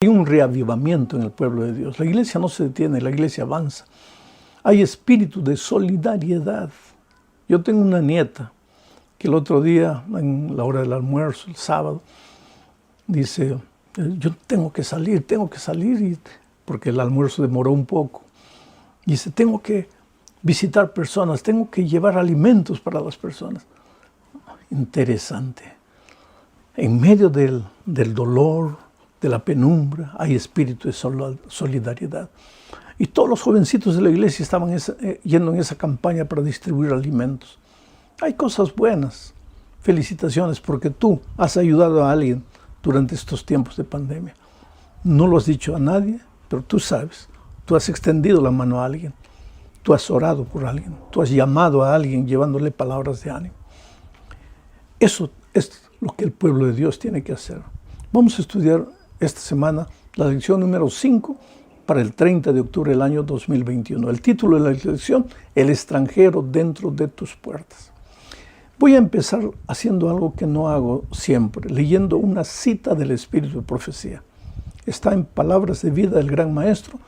Hay un reavivamiento en el pueblo de Dios. La iglesia no se detiene, la iglesia avanza. Hay espíritu de solidaridad. Yo tengo una nieta que el otro día, en la hora del almuerzo, el sábado, dice, yo tengo que salir, porque el almuerzo demoró un poco. Dice, tengo que visitar personas, tengo que llevar alimentos para las personas. Interesante. En medio del dolor, de la penumbra, hay espíritu de solidaridad. Y todos los jovencitos de la iglesia estaban yendo en esa campaña para distribuir alimentos. Hay cosas buenas. Felicitaciones porque tú has ayudado a alguien durante estos tiempos de pandemia. No lo has dicho a nadie, pero tú sabes. Tú has extendido la mano a alguien. Tú has orado por alguien. Tú has llamado a alguien llevándole palabras de ánimo. Eso es lo que el pueblo de Dios tiene que hacer. Vamos a estudiar esta semana la lección número 5 para el 30 de octubre del año 2021. El título de la lección, El extranjero dentro de tus puertas. Voy a empezar haciendo algo que no hago siempre, leyendo una cita del Espíritu de Profecía. Está en Palabras de Vida del Gran Maestro,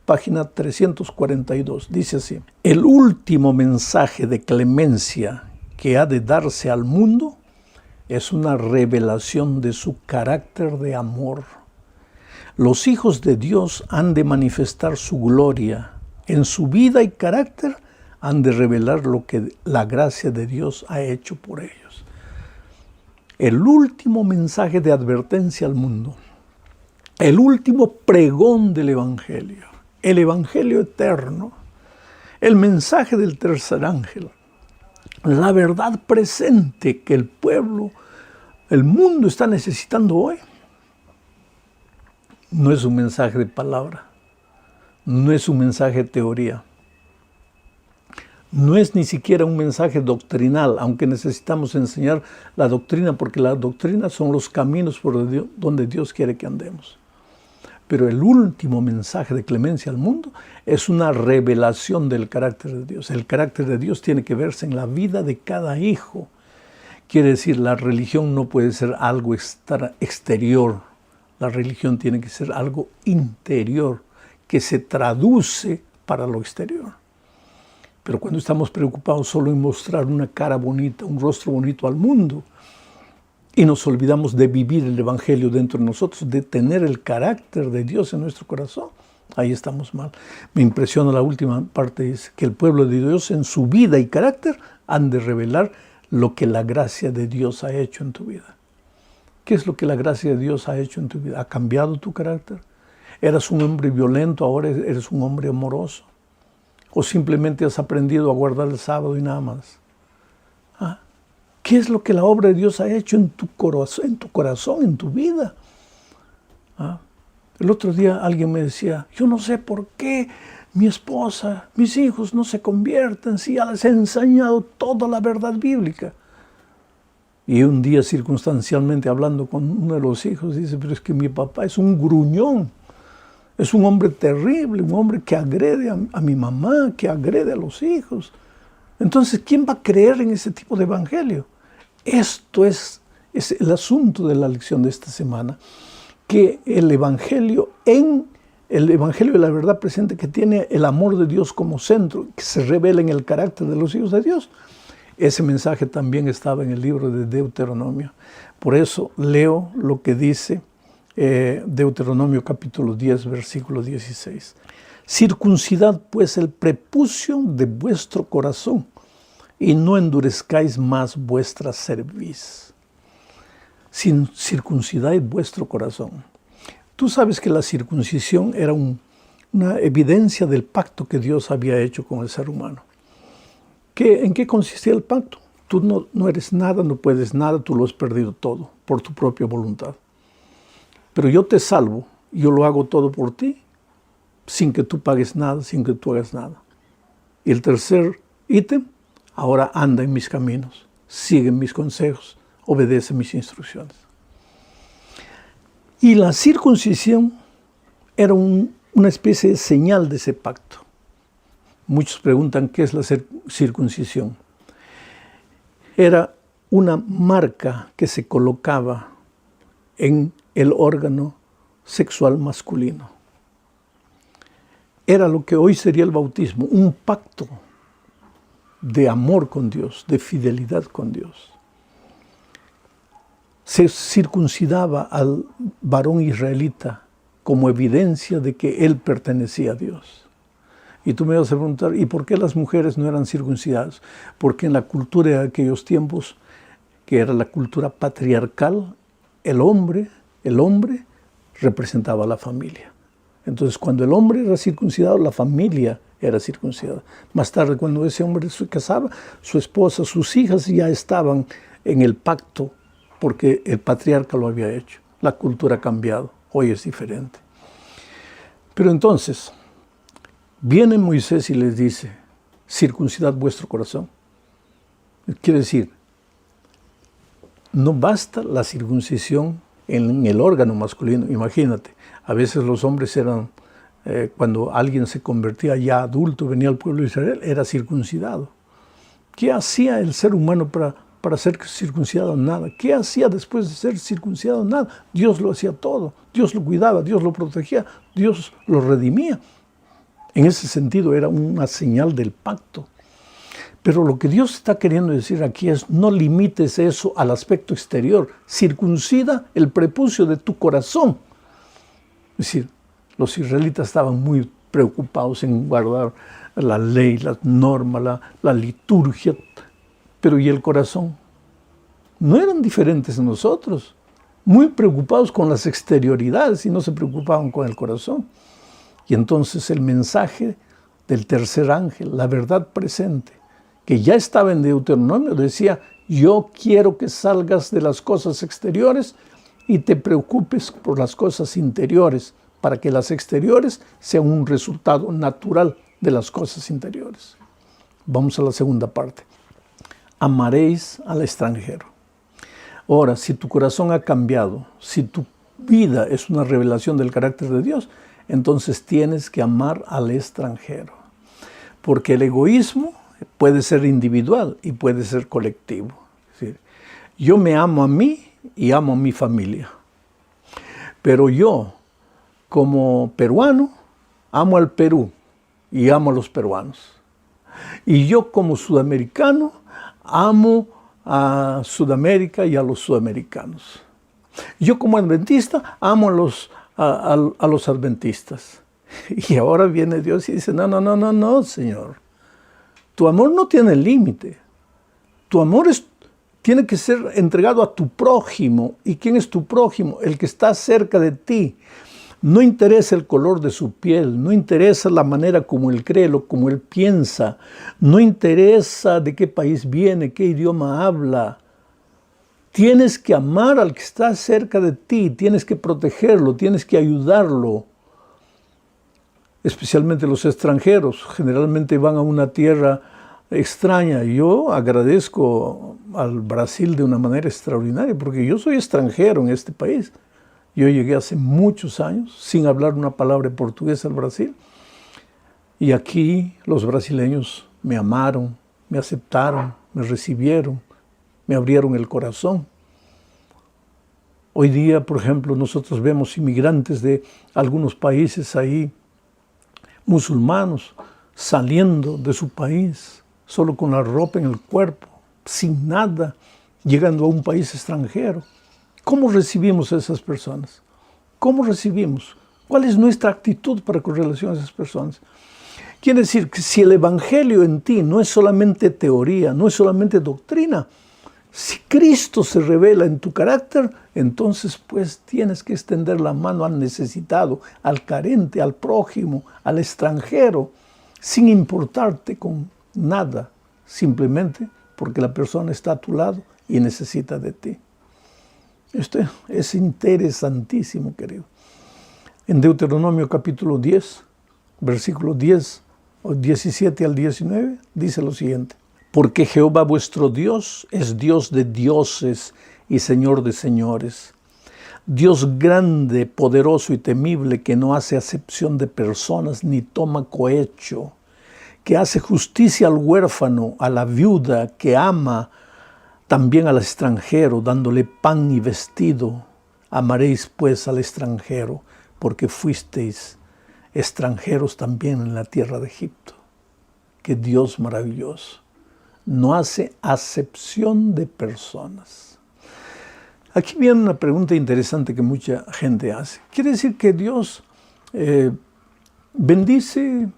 página 342. Dice así: el último mensaje de clemencia que ha de darse al mundo es una revelación de su carácter de amor. Los hijos de Dios han de manifestar su gloria. En su vida y carácter han de revelar lo que la gracia de Dios ha hecho por ellos. El último mensaje de advertencia al mundo. El último pregón del Evangelio. El Evangelio eterno. El mensaje del tercer ángel. La verdad presente que el pueblo, el mundo está necesitando hoy. No es un mensaje de palabra, no es un mensaje de teoría, no es ni siquiera un mensaje doctrinal, aunque necesitamos enseñar la doctrina, porque la doctrina son los caminos por donde Dios quiere que andemos. Pero el último mensaje de clemencia al mundo es una revelación del carácter de Dios. El carácter de Dios tiene que verse en la vida de cada hijo. Quiere decir, la religión no puede ser algo exterior. La religión tiene que ser algo interior, que se traduce para lo exterior. Pero cuando estamos preocupados solo en mostrar una cara bonita, un rostro bonito al mundo, y nos olvidamos de vivir el Evangelio dentro de nosotros, de tener el carácter de Dios en nuestro corazón, ahí estamos mal. Me impresiona la última parte, dice que el pueblo de Dios en su vida y carácter han de revelar lo que la gracia de Dios ha hecho en tu vida. ¿Qué es lo que la gracia de Dios ha hecho en tu vida? ¿Ha cambiado tu carácter? ¿Eras un hombre violento, ahora eres un hombre amoroso? ¿O simplemente has aprendido a guardar el sábado y nada más? ¿Ah? ¿Qué es lo que la obra de Dios ha hecho en tu corazón, en tu vida? ¿Ah? El otro día alguien me decía, yo no sé por qué mi esposa, mis hijos no se convierten si ya les he enseñado toda la verdad bíblica. Y un día circunstancialmente hablando con uno de los hijos, dice, pero es que mi papá es un gruñón, es un hombre terrible, un hombre que agrede a mi mamá, que agrede a los hijos. Entonces, ¿quién va a creer en ese tipo de evangelio? Esto es el asunto de la lección de esta semana, que el evangelio de la verdad presente, que tiene el amor de Dios como centro, que se revela en el carácter de los hijos de Dios. Ese mensaje también estaba en el libro de Deuteronomio. Por eso leo lo que dice Deuteronomio capítulo 10, versículo 16. Circuncidad pues el prepucio de vuestro corazón y no endurezcáis más vuestra cerviz. Circuncidad vuestro corazón. Tú sabes que la circuncisión era una evidencia del pacto que Dios había hecho con el ser humano. ¿En qué consistía el pacto? Tú no eres nada, no puedes nada, tú lo has perdido todo por tu propia voluntad. Pero yo te salvo, yo lo hago todo por ti, sin que tú pagues nada, sin que tú hagas nada. Y el tercer ítem, ahora anda en mis caminos, sigue mis consejos, obedece mis instrucciones. Y la circuncisión era una especie de señal de ese pacto. Muchos preguntan qué es la circuncisión. Era una marca que se colocaba en el órgano sexual masculino. Era lo que hoy sería el bautismo, un pacto de amor con Dios, de fidelidad con Dios. Se circuncidaba al varón israelita como evidencia de que él pertenecía a Dios. Y tú me vas a preguntar, ¿y por qué las mujeres no eran circuncidadas? Porque en la cultura de aquellos tiempos, que era la cultura patriarcal, el hombre representaba a la familia. Entonces, cuando el hombre era circuncidado, la familia era circuncidada. Más tarde, cuando ese hombre se casaba, su esposa, sus hijas ya estaban en el pacto porque el patriarca lo había hecho. La cultura ha cambiado, hoy es diferente. Pero entonces, viene Moisés y les dice, circuncidad vuestro corazón. Quiere decir, no basta la circuncisión en el órgano masculino. Imagínate, a veces los hombres eran, cuando alguien se convertía ya adulto, venía al pueblo de Israel, era circuncidado. ¿Qué hacía el ser humano para ser circuncidado? Nada. ¿Qué hacía después de ser circuncidado? Nada. Dios lo hacía todo. Dios lo cuidaba, Dios lo protegía, Dios lo redimía. En ese sentido era una señal del pacto. Pero lo que Dios está queriendo decir aquí es, no limites eso al aspecto exterior. Circuncida el prepucio de tu corazón. Es decir, los israelitas estaban muy preocupados en guardar la ley, la norma, la liturgia. Pero ¿y el corazón? No eran diferentes de nosotros. Muy preocupados con las exterioridades y no se preocupaban con el corazón. Y entonces el mensaje del tercer ángel, la verdad presente, que ya estaba en Deuteronomio, decía, yo quiero que salgas de las cosas exteriores y te preocupes por las cosas interiores, para que las exteriores sean un resultado natural de las cosas interiores. Vamos a la segunda parte. Amaréis al extranjero. Ahora, si tu corazón ha cambiado, si tu vida es una revelación del carácter de Dios, entonces tienes que amar al extranjero. Porque el egoísmo puede ser individual y puede ser colectivo. Es decir, yo me amo a mí y amo a mi familia. Pero yo, como peruano, amo al Perú y amo a los peruanos. Y yo, como sudamericano, amo a Sudamérica y a los sudamericanos. Yo, como adventista, amo a los adventistas. Y ahora viene Dios y dice, no, Señor. Tu amor no tiene límite. Tu amor tiene que ser entregado a tu prójimo. ¿Y quién es tu prójimo? El que está cerca de ti. No interesa el color de su piel, no interesa la manera como él cree, como él piensa, no interesa de qué país viene, qué idioma habla. Tienes que amar al que está cerca de ti, tienes que protegerlo, tienes que ayudarlo. Especialmente los extranjeros, generalmente van a una tierra extraña. Yo agradezco al Brasil de una manera extraordinaria, porque yo soy extranjero en este país. Yo llegué hace muchos años sin hablar una palabra de portugués al Brasil. Y aquí los brasileños me amaron, me aceptaron, me recibieron, me abrieron el corazón. Hoy día, por ejemplo, nosotros vemos inmigrantes de algunos países ahí, musulmanos, saliendo de su país, solo con la ropa en el cuerpo, sin nada, llegando a un país extranjero. ¿Cómo recibimos a esas personas? ¿Cómo recibimos? ¿Cuál es nuestra actitud para con relación a esas personas? Quiere decir que si el Evangelio en ti no es solamente teoría, no es solamente doctrina, si Cristo se revela en tu carácter, entonces pues tienes que extender la mano al necesitado, al carente, al prójimo, al extranjero, sin importarte con nada, simplemente porque la persona está a tu lado y necesita de ti. Esto es interesantísimo, querido. En Deuteronomio capítulo 10, versículo 10, 17 al 19, dice lo siguiente. Porque Jehová vuestro Dios es Dios de dioses y Señor de señores. Dios grande, poderoso y temible, que no hace acepción de personas ni toma cohecho, que hace justicia al huérfano, a la viuda, que ama también al extranjero, dándole pan y vestido. Amaréis pues al extranjero. porque fuisteis extranjeros también en la tierra de Egipto. Que Dios maravilloso no hace acepción de personas. Aquí viene una pregunta interesante que mucha gente hace. ¿Quiere decir que Dios bendice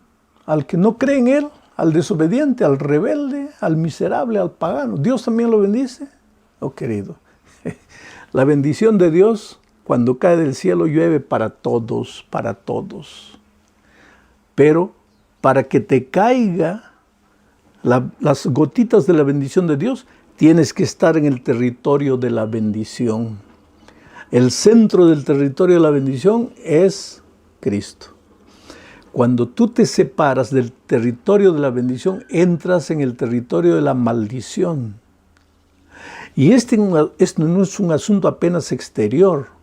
al que no cree en Él, al desobediente, al rebelde, al miserable, al pagano? ¿Dios también lo bendice? Oh, querido, la bendición de Dios cuando cae del cielo llueve para todos, para todos. Pero para que te caiga las gotitas de la bendición de Dios, tienes que estar en el territorio de la bendición. El centro del territorio de la bendición es Cristo. Cuando tú te separas del territorio de la bendición, entras en el territorio de la maldición. Y este no es un asunto apenas exterior.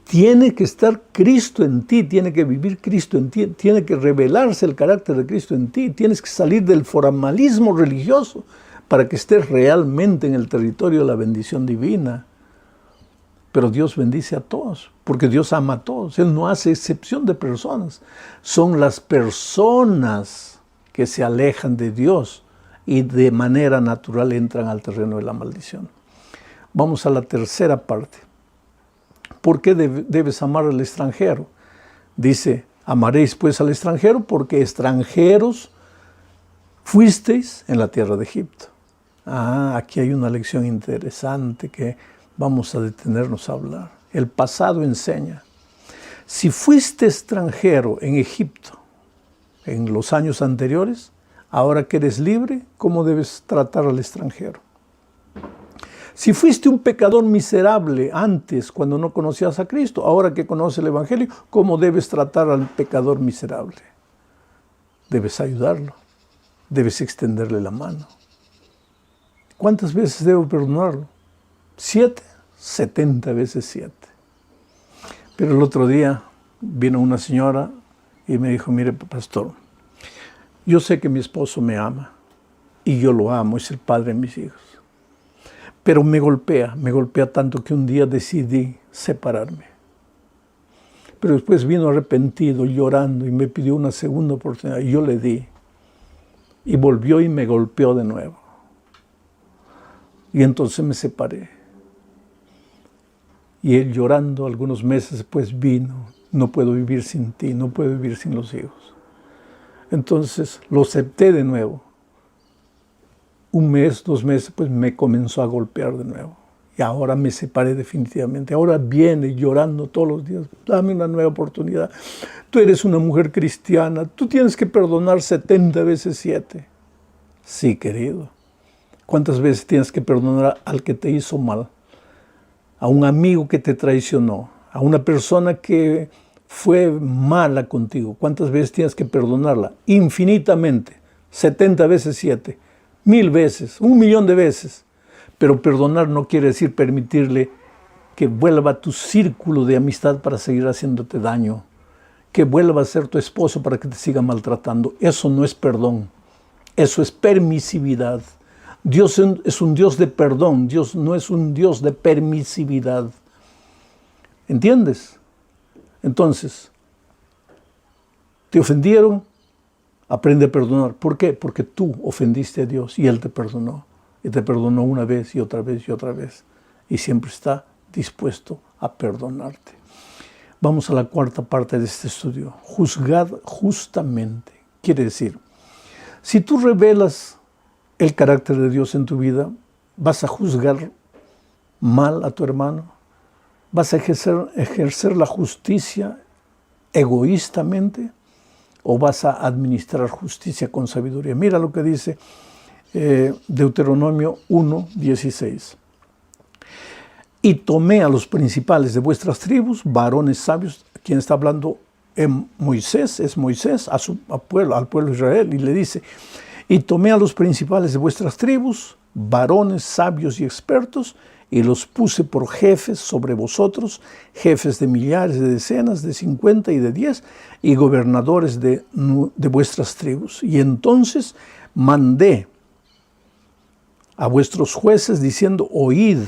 Tiene que estar Cristo en ti, tiene que vivir Cristo en ti, tiene que revelarse el carácter de Cristo en ti. Tienes que salir del formalismo religioso para que estés realmente en el territorio de la bendición divina. Pero Dios bendice a todos, porque Dios ama a todos. Él no hace excepción de personas. Son las personas que se alejan de Dios y de manera natural entran al terreno de la maldición. Vamos a la tercera parte. ¿Por qué debes amar al extranjero? Dice, amaréis pues al extranjero porque extranjeros fuisteis en la tierra de Egipto. Aquí hay una lección interesante que vamos a detenernos a hablar. El pasado enseña. Si fuiste extranjero en Egipto en los años anteriores, ahora que eres libre, ¿cómo debes tratar al extranjero? Si fuiste un pecador miserable antes, cuando no conocías a Cristo, ahora que conoces el Evangelio, ¿cómo debes tratar al pecador miserable? Debes ayudarlo, debes extenderle la mano. ¿Cuántas veces debo perdonarlo? 7, 70 veces 7. Pero el otro día vino una señora y me dijo, mire, pastor, yo sé que mi esposo me ama y yo lo amo, es el padre de mis hijos. Pero me golpea tanto que un día decidí separarme. Pero después vino arrepentido, llorando, y me pidió una segunda oportunidad. Y yo le di. Y volvió y me golpeó de nuevo. Y entonces me separé. Y él llorando algunos meses después vino. No puedo vivir sin ti, no puedo vivir sin los hijos. Entonces lo acepté de nuevo. Un mes, 2 meses, pues me comenzó a golpear de nuevo. Y ahora me separé definitivamente. Ahora viene llorando todos los días. Dame una nueva oportunidad. Tú eres una mujer cristiana. Tú tienes que perdonar 70 veces 7. Sí, querido. ¿Cuántas veces tienes que perdonar al que te hizo mal? A un amigo que te traicionó. A una persona que fue mala contigo. ¿Cuántas veces tienes que perdonarla? Infinitamente. 70 veces 7. 1000 veces, 1.000.000 de veces. Pero perdonar no quiere decir permitirle que vuelva a tu círculo de amistad para seguir haciéndote daño, que vuelva a ser tu esposo para que te siga maltratando. Eso no es perdón, eso es permisividad. Dios es un Dios de perdón, Dios no es un Dios de permisividad. ¿Entiendes? Entonces, ¿te ofendieron? Aprende a perdonar. ¿Por qué? Porque tú ofendiste a Dios y Él te perdonó. Y te perdonó una vez y otra vez y otra vez. Y siempre está dispuesto a perdonarte. Vamos a la cuarta parte de este estudio. Juzgad justamente. Quiere decir, si tú revelas el carácter de Dios en tu vida, ¿vas a juzgar mal a tu hermano? ¿Vas a ejercer la justicia egoístamente? ¿O vas a administrar justicia con sabiduría? Mira lo que dice Deuteronomio 1:16. Y tomé a los principales de vuestras tribus, varones sabios. Quien está hablando es Moisés, al pueblo de Israel, y le dice, y tomé a los principales de vuestras tribus, varones sabios y expertos, y los puse por jefes sobre vosotros, jefes de millares, de decenas, de 50 y de 10, y gobernadores de vuestras tribus. Y entonces mandé a vuestros jueces diciendo, oíd,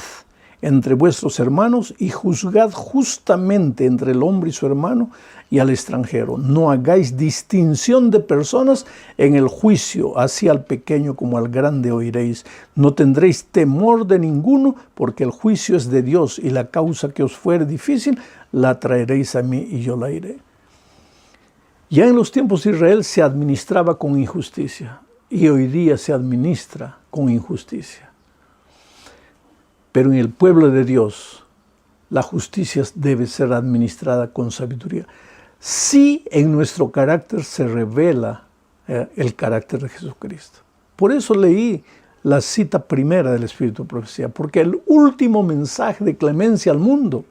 entre vuestros hermanos y juzgad justamente entre el hombre y su hermano y al extranjero. No hagáis distinción de personas en el juicio, así al pequeño como al grande oiréis. No tendréis temor de ninguno, porque el juicio es de Dios, y la causa que os fuere difícil la traeréis a mí y yo la iré. Ya en los tiempos de Israel se administraba con injusticia, y hoy día se administra con injusticia. Pero en el pueblo de Dios, la justicia debe ser administrada con sabiduría. Sí, en nuestro carácter se revela el carácter de Jesucristo. Por eso leí la cita primera del Espíritu de Profecía, porque el último mensaje de clemencia al mundo,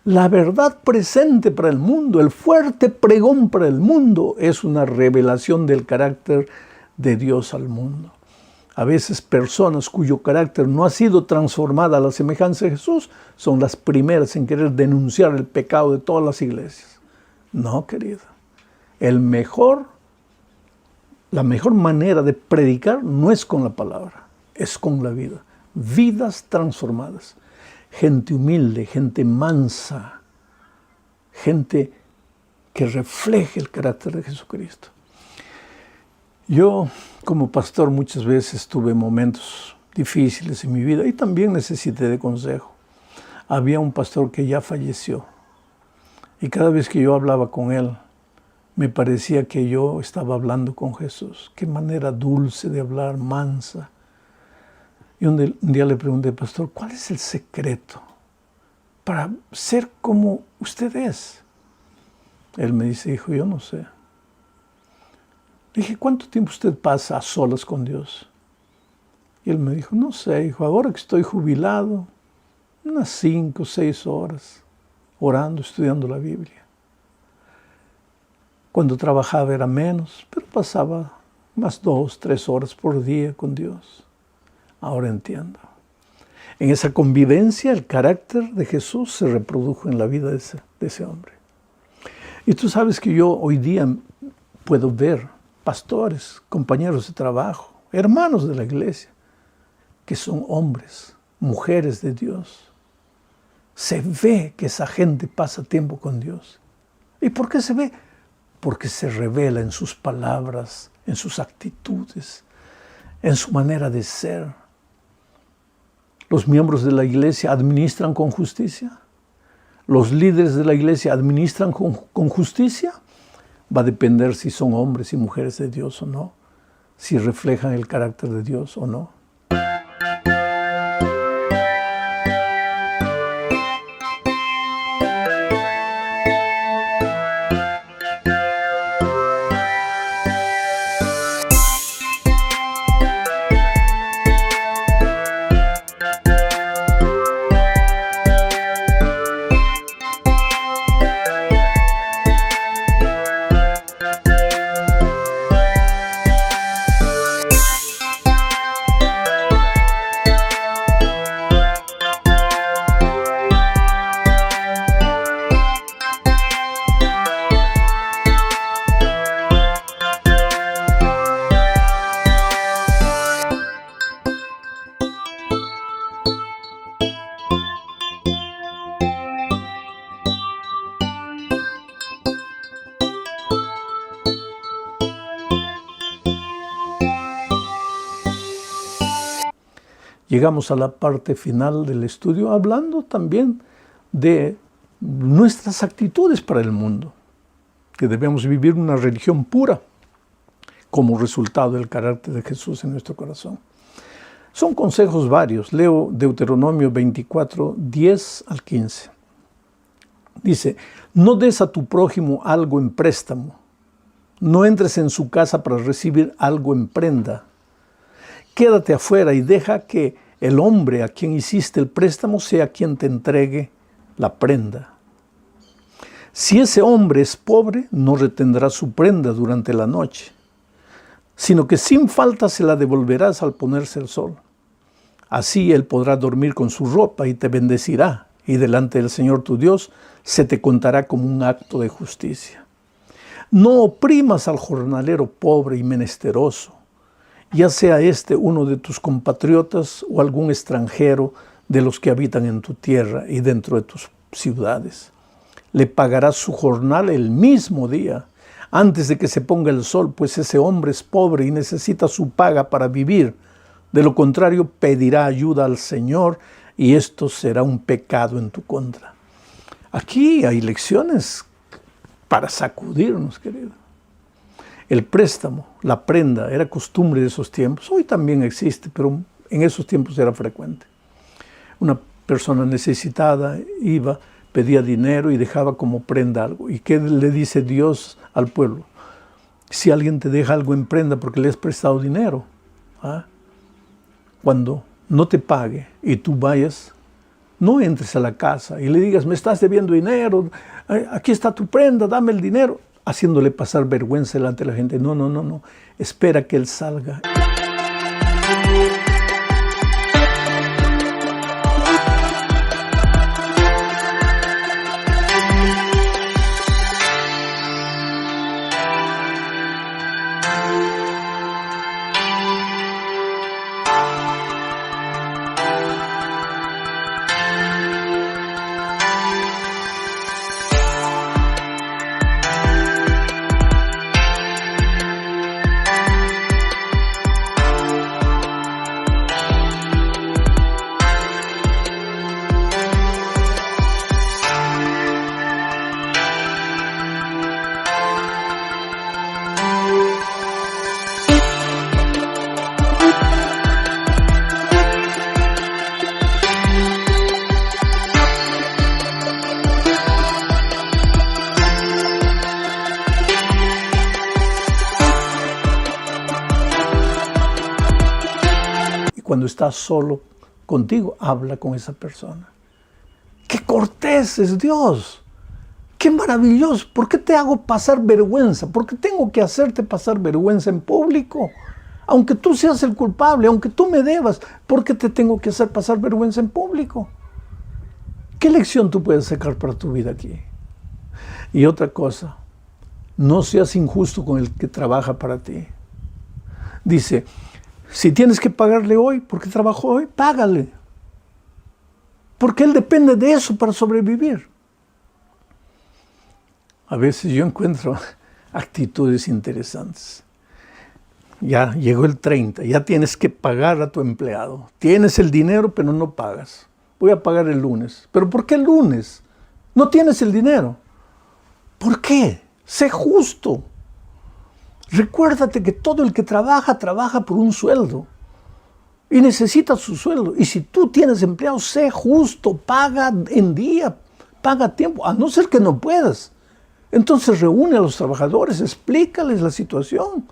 la verdad presente para el mundo, el fuerte pregón para el mundo, es una revelación del carácter de Dios al mundo. A veces personas cuyo carácter no ha sido transformada a la semejanza de Jesús son las primeras en querer denunciar el pecado de todas las iglesias. No, querida. La mejor manera de predicar no es con la palabra, es con la vida. Vidas transformadas. Gente humilde, gente mansa, gente que refleje el carácter de Jesucristo. Yo, como pastor, muchas veces tuve momentos difíciles en mi vida y también necesité de consejo. Había un pastor que ya falleció y cada vez que yo hablaba con él, me parecía que yo estaba hablando con Jesús. Qué manera dulce de hablar, mansa. Y un día le pregunté, pastor, ¿cuál es el secreto para ser como usted es? Él me dice, hijo, yo no sé. Le dije, ¿cuánto tiempo usted pasa a solas con Dios? Y él me dijo, no sé, hijo, ahora que estoy jubilado, unas 5 o 6 horas orando, estudiando la Biblia. Cuando trabajaba era menos, pero pasaba más 2 o 3 horas por día con Dios. Ahora entiendo. En esa convivencia, el carácter de Jesús se reprodujo en la vida de ese hombre. Y tú sabes que yo hoy día puedo ver pastores, compañeros de trabajo, hermanos de la iglesia, que son hombres, mujeres de Dios. Se ve que esa gente pasa tiempo con Dios. ¿Y por qué se ve? Porque se revela en sus palabras, en sus actitudes, en su manera de ser. ¿Los miembros de la iglesia administran con justicia? ¿Los líderes de la iglesia administran con justicia? Va a depender si son hombres y mujeres de Dios o no, si reflejan el carácter de Dios o no. Llegamos a la parte final del estudio hablando también de nuestras actitudes para el mundo, que debemos vivir una religión pura como resultado del carácter de Jesús en nuestro corazón. Son consejos varios. Leo Deuteronomio 24, 10 al 15. Dice, no des a tu prójimo algo en préstamo, no entres en su casa para recibir algo en prenda. Quédate afuera y deja que el hombre a quien hiciste el préstamo sea quien te entregue la prenda. Si ese hombre es pobre, no retendrá su prenda durante la noche, sino que sin falta se la devolverás al ponerse el sol. Así él podrá dormir con su ropa y te bendecirá, y delante del Señor tu Dios se te contará como un acto de justicia. No oprimas al jornalero pobre y menesteroso, ya sea uno de tus compatriotas o algún extranjero de los que habitan en tu tierra y dentro de tus ciudades. Le pagarás su jornal el mismo día, antes de que se ponga el sol, pues ese hombre es pobre y necesita su paga para vivir. De lo contrario, pedirá ayuda al Señor y esto será un pecado en tu contra. Aquí hay lecciones para sacudirnos, querido. El préstamo, la prenda, era costumbre de esos tiempos. Hoy también existe, pero en esos tiempos era frecuente. Una persona necesitada iba, pedía dinero y dejaba como prenda algo. ¿Y qué le dice Dios al pueblo? Si alguien te deja algo en prenda porque le has prestado dinero, cuando no te pague y tú vayas, no entres a la casa y le digas, me estás debiendo dinero, aquí está tu prenda, dame el dinero, haciéndole pasar vergüenza delante de la gente. No, no, no, no. Espera que él salga. Cuando estás solo contigo, habla con esa persona. ¡Qué cortés es Dios! ¡Qué maravilloso! ¿Por qué te hago pasar vergüenza? ¿Por qué tengo que hacerte pasar vergüenza en público? Aunque tú seas el culpable, aunque tú me debas, ¿por qué te tengo que hacer pasar vergüenza en público? ¿Qué lección tú puedes sacar para tu vida aquí? Y otra cosa, no seas injusto con el que trabaja para ti. Dice, si tienes que pagarle hoy, porque trabajó hoy, págale. Porque él depende de eso para sobrevivir. A veces yo encuentro actitudes interesantes. Ya llegó el 30, ya tienes que pagar a tu empleado. Tienes el dinero, pero no pagas. Voy a pagar el lunes. ¿Pero por qué el lunes? No tienes el dinero. ¿Por qué? Sé justo. Recuérdate que todo el que trabaja, trabaja por un sueldo. Y necesita su sueldo. Y si tú tienes empleados, sé justo, paga en día, paga a tiempo, a no ser que no puedas. Entonces reúne a los trabajadores, explícales la situación.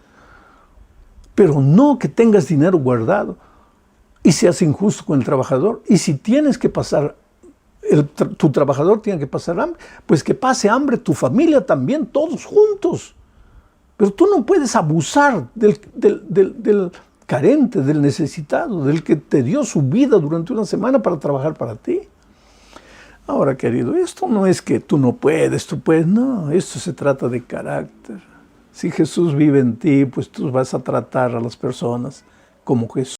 Pero no que tengas dinero guardado y seas injusto con el trabajador. Y si tienes que pasar, tu trabajador tiene que pasar hambre, pues que pase hambre tu familia también, todos juntos. Pero tú no puedes abusar del carente, del necesitado, del que te dio su vida durante una semana para trabajar para ti. Ahora, querido, esto no es que tú no puedes, tú puedes. No, esto se trata de carácter. Si Jesús vive en ti, pues tú vas a tratar a las personas como Jesús.